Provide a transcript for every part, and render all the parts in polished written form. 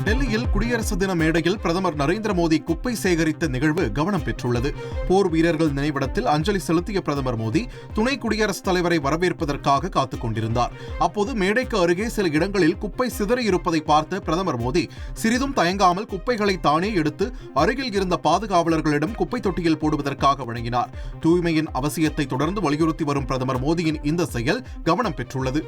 டெல்லியில் குடியரசு தின மேடையில் பிரதமர் நரேந்திர மோடி குப்பை சேகரித்த நிகழ்வு கவனம் பெற்றுள்ளது. போர் வீரர்கள் நினைவிடத்தில் அஞ்சலி செலுத்திய பிரதமர் மோடி துணை குடியரசுத் தலைவரை வரவேற்பதற்காக காத்துக் கொண்டிருந்தார். அப்போது மேடைக்கு அருகே சில இடங்களில் குப்பை சிதறியிருப்பதை பார்த்த பிரதமர் மோடி சிறிதும் தயங்காமல் குப்பைகளை தானே எடுத்து அருகில் இருந்த பாதுகாவலர்களிடம் குப்பை தொட்டியில் போடுவதற்காக வழங்கினார். தூய்மையின் அவசியத்தை தொடர்ந்து வலியுறுத்தி வரும் பிரதமர் மோடியின் இந்த செயல் கவனம் பெற்றுள்ளது.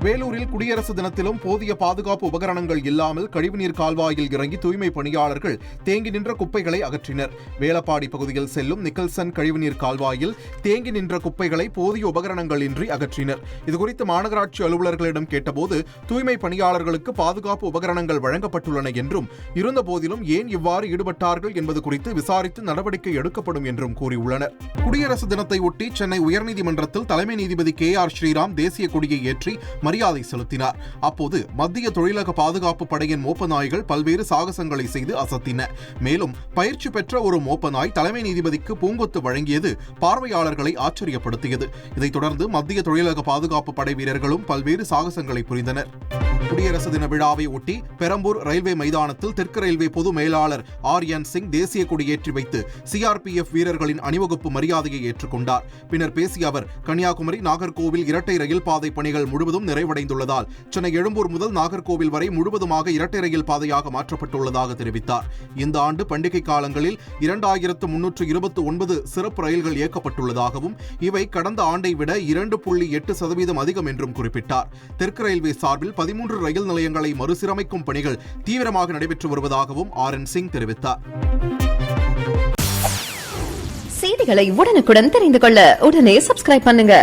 வேலூரில் குடியரசு தினத்திலும் போதிய பாதுகாப்பு உபகரணங்கள் இல்லாமல் கழிவுநீர் கால்வாயில் இறங்கி தூய்மை பணியாளர்கள் தேங்கி நின்ற குப்பைகளை அகற்றினர். வேலப்பாடி பகுதியில் செல்லும் நிக்கல்சன் கழிவுநீர் கால்வாயில் தேங்கி நின்ற குப்பைகளை போதிய உபகரணங்கள் இன்றி அகற்றினர். இதுகுறித்து மாநகராட்சி அலுவலர்களிடம் கேட்டபோது தூய்மை பணியாளர்களுக்கு பாதுகாப்பு உபகரணங்கள் வழங்கப்பட்டுள்ளன என்றும், இருந்தபோதிலும் ஏன் இவ்வாறு ஈடுபட்டார்கள் என்பது குறித்து விசாரித்து நடவடிக்கை எடுக்கப்படும் என்றும் கூறியுள்ளனர். குடியரசு தினத்தை ஒட்டி சென்னை உயர்நீதிமன்றத்தில் தலைமை நீதிபதி KR ஸ்ரீராம் தேசிய கொடியை ஏற்றி மரியாதை செலுத்தினார். அப்போது மத்திய தொழிலக பாதுகாப்பு படையின் மோப்ப நாய்கள் பல்வேறு சாகசங்களை செய்து அசத்தின. மேலும் பயிற்சி பெற்ற ஒரு மோப்ப நாய் தலைமை நீதிபதிக்கு பூங்கொத்து வழங்கியது பார்வையாளர்களை ஆச்சரியப்படுத்தியது. இதைத் தொடர்ந்து மத்திய தொழிலக பாதுகாப்பு படை வீரர்களும் பல்வேறு சாகசங்களை புரிந்தனர். குடியரசு தின விழாவை ஒட்டி பெரம்பூர் ரயில்வே மைதானத்தில் தெற்கு ரயில்வே பொது மேலாளர் RN சிங் தேசிய கொடியேற்றி வைத்து CRPF வீரர்களின் அணிவகுப்பு மரியாதையை ஏற்றுக்கொண்டார். பின்னர் பேசிய அவர், கன்னியாகுமரி நாகர்கோவில் இரட்டை ரயில் பாதை பணிகள் முழுவதும் நிறைவடைந்துள்ளதால் சென்னை எழும்பூர் முதல் நாகர்கோவில் வரை முழுவதுமாக இரட்டை ரயில் பாதையாக மாற்றப்பட்டுள்ளதாக தெரிவித்தார். இந்த ஆண்டு பண்டிகை காலங்களில் 2329 சிறப்பு ரயில்கள் இயக்கப்பட்டுள்ளதாகவும் இவை கடந்த ஆண்டை விட 2.8% அதிகம் என்றும் குறிப்பிட்டார். தெற்கு ரயில்வே சார்பில் 13 ரயில் நிலையங்களை மறுசீரமைக்கும் பணிகள் தீவிரமாக நடைபெற்று வருவதாகவும் RN சிங் தெரிவித்தார். செய்திகளை உடனுக்குடன் தெரிந்து கொள்ள உடனே சப்ஸ்கிரைப் பண்ணுங்க.